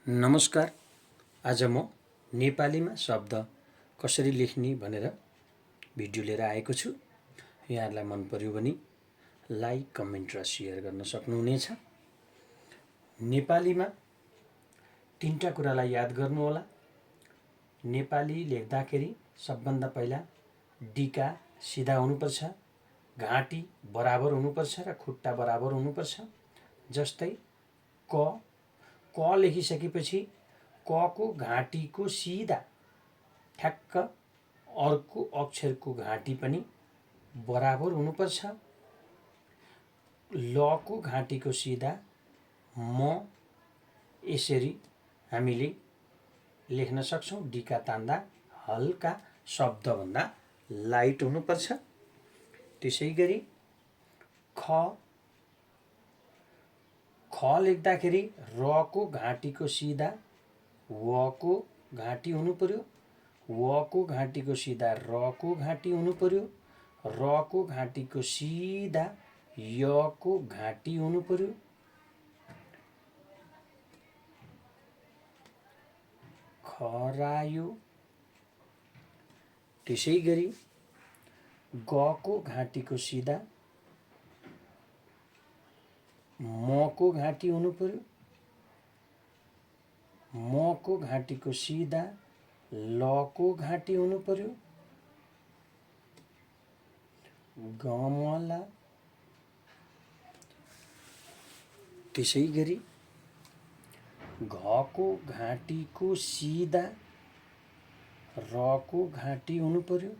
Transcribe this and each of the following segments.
नमस्कार। आज म नेपालीमा शब्द कसरी लेख्ने भनेर भिडियो लिएर आएको छु। यहाँहरूलाई मन पर्यो भने लाइक, कमेन्ट र सेयर गर्न सक्नुहुनेछ। नेपालीमा तीनटा कुरालाई याद गर्नुहोला। नेपाली लेख्दाखेरि सबभन्दा पहिला डिका सिधा हुनुपर्छ, घाँटी बराबर हुनुपर्छ र खुट्टा बराबर हुनुपर्छ। जस्तै क लेखिसकेपछि क को घाँटीको सिधा ठ्याक्क अर्को अक्षरको घाँटी पनि बराबर हुनुपर्छ। ल को घाँटीको सिधा म यसरी हामीले लेख्न सक्छौँ। डिका तान्दा हल्का शब्दभन्दा लाइट हुनुपर्छ। त्यसै गरी ख लेख्दाखेरि र को घाँटीको सिधा व को घाँटी हुनु पर्यो, व को घाँटीको सिधा र को घाँटी हुनु पर्यो, र को घाँटीको सिधा य को घाँटी हुनु पर्यो। खरायो। त्यसै गरी ग को घाँटीको सिधा म को घाँटी हुनु पर्यो, म को घाँटीको सिधा ल को घाँटी हुनु पर्यो। गमला। त्यसै गरी घ को घाँटीको सिधा र को घाँटी हुनु पर्यो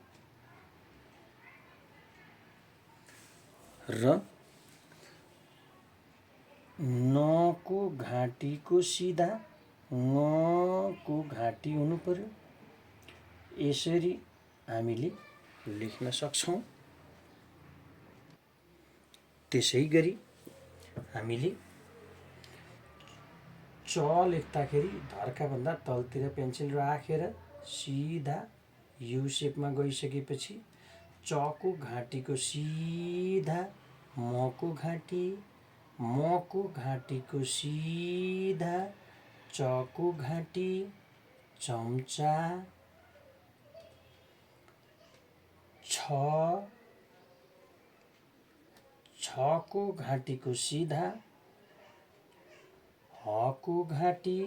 र न को घाँटीको सिधा ङ को घाँटी हुनु पर्यो। यसरी हामीले लेख्न सक्छौँ। त्यसै गरी हामीले च लेख्दाखेरि धर्काभन्दा तलतिर पेन्सिल राखेर सिधा यु सेपमा गइसकेपछि च को घाँटीको सिधा म को घाँटी, म को घाँटीको सिधा च को घाँटी, चम्चा। छ को घाँटीको सिधा ह को घाँटी,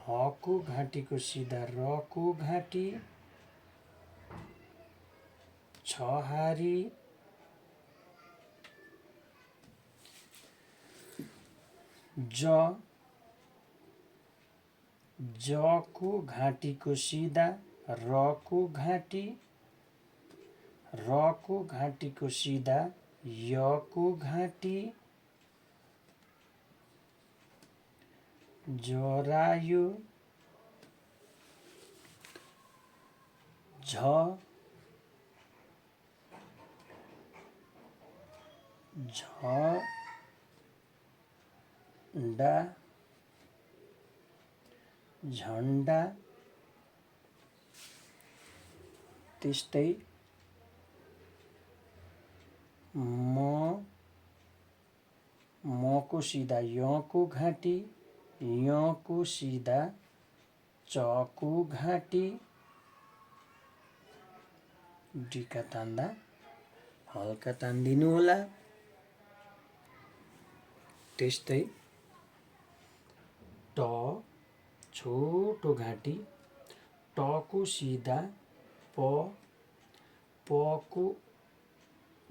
ह को घाँटीको सिधा र को घाँटी, छहारी। ज को घाँटीको सिधा र को घाँटी, र को घाँटीको सिधा य को घाँटी, जरायो। झन्डा, झन्डा। त्यस्तै म को सिधा य को घाँटी, य को सिधा च को घाँटी। डिका तान्दा हल्का तान्दिनु होला। त्यस्तै ट छोटो घाँटी, ट को सिधा प को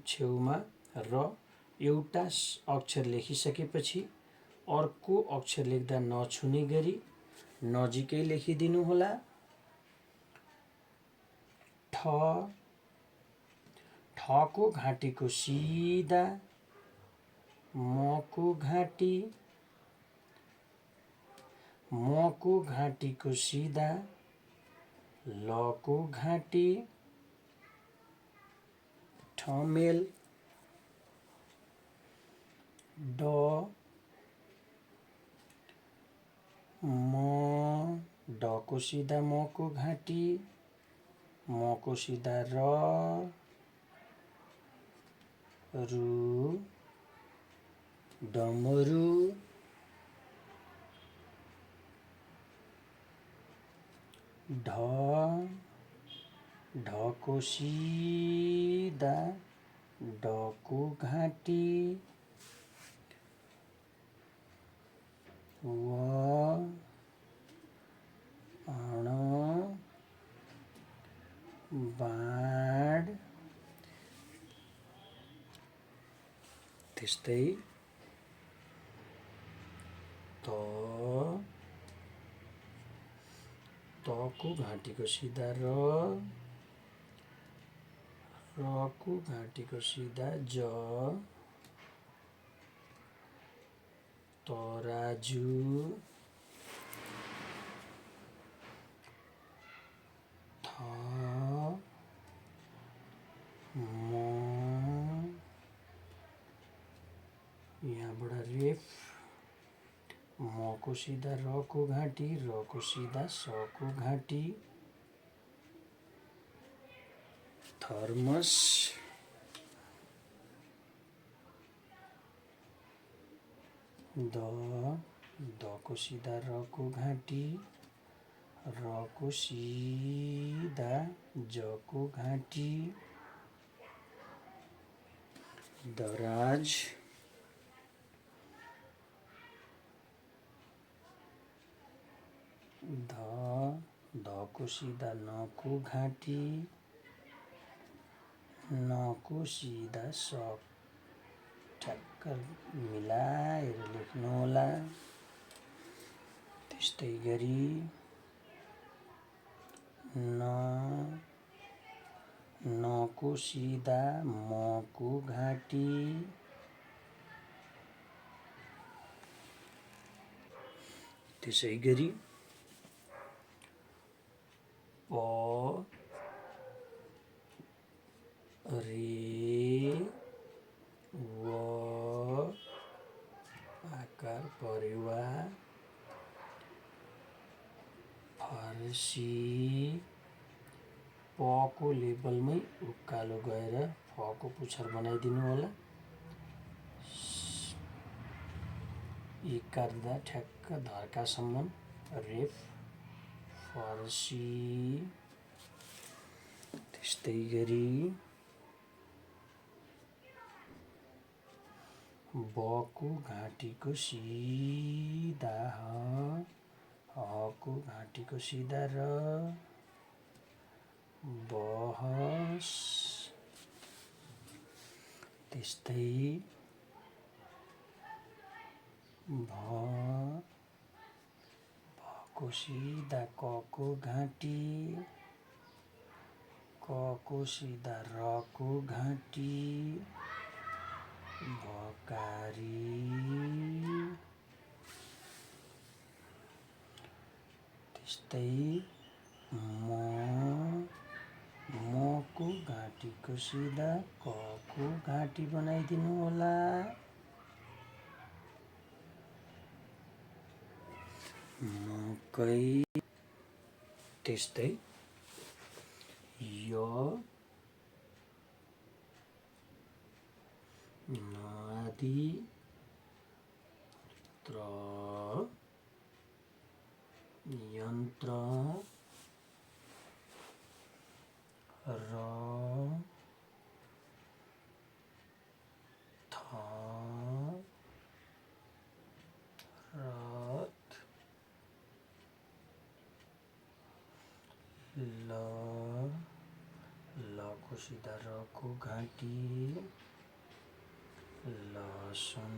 छेउमा र एउटा अक्षर लेखिसकेपछि अर्को अक्षर लेख्दा नछुने गरी नजिकै लेखिदिनु होला। ठ को घाँटीको सिधा म को घाँटी, म को घाँटीको सिधा ल को घाँटी, ठमेल। ड को सिधा म को घाँटी, म को सिधा र, रु, डमरू ढको सिधा डको घाँटी अण बाण त्यस्तै तको घाँटीको सिधा रको घाँटीको सिधा तराजु यहाँबाट रेफ मको सिधा रको घाँटी रको सिधा सको घाँटी थर्मस दको सिधा रको घाँटी रको सिधा जको घाँटी दराज धको सिधा नको घाँटी नको सिधा सक ठ्याक्क मिलाएर लेख्नु होला। त्यस्तै गरी नको सिधा मको घाँटी त्यसै गरी रे व आकार परेवा फर्सी पको लेबलमै उकालो गएर फको पुच्छर बनाइदिनु होला। इकार्दा ठ्याक्क धर्कासम्म रेफ फर्सी त्यस्तै गरी बको घाँटीको सिधा हको घाँटीको सिधा बहस त्यस्तै भको सिधा कको घाँटी कको सिधा रको घाँटी भकारी त्यस्तै मको घाँटीको सिधा कको घाँटी बनाइदिनु होला। मकै त्यस्तै नदी यन्त्र रथ लको सिधा रको घाँटी लसुन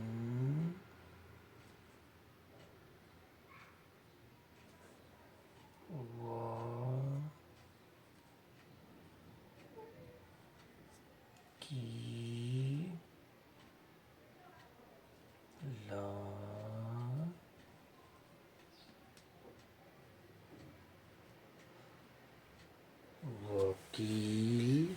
वकील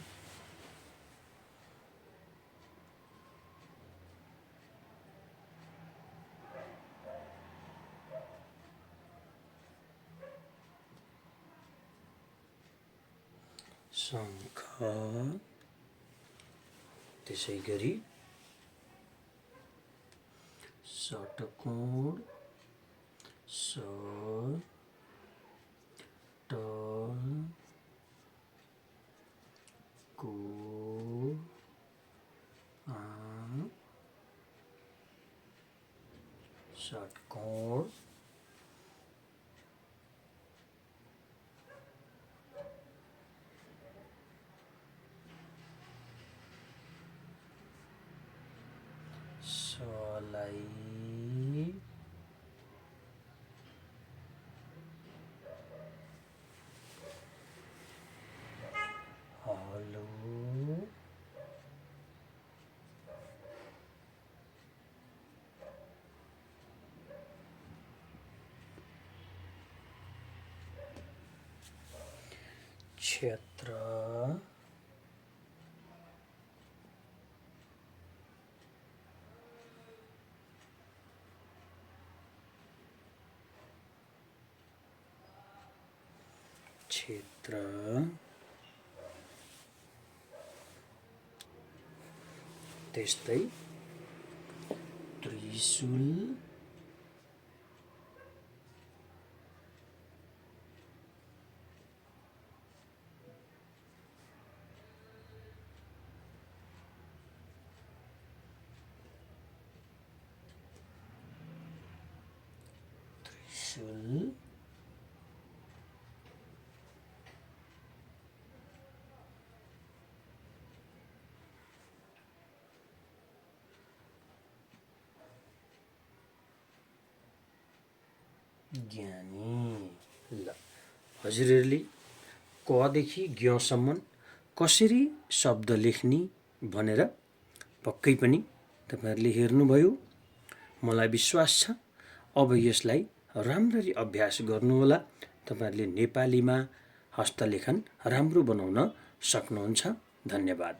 शङ्ख त्यसै गरी षट्कोण षट्कोण सलाई हलो क्षेत्र त्यस्तै त्रिशूल ज्ञानी। ल हजुरहरूले कदेखि ज्ञसम्म कसरी शब्द लेख्ने भनेर पक्कै पनि तपाईहरुले हेर्नुभयो। मलाई विश्वास छ अब यसलाई राम्ररी अभ्यास गर्नुहोला। तपाईहरुले नेपालीमा हस्तलेखन राम्रो बनाउन सक्नुहुन्छ। धन्यवाद।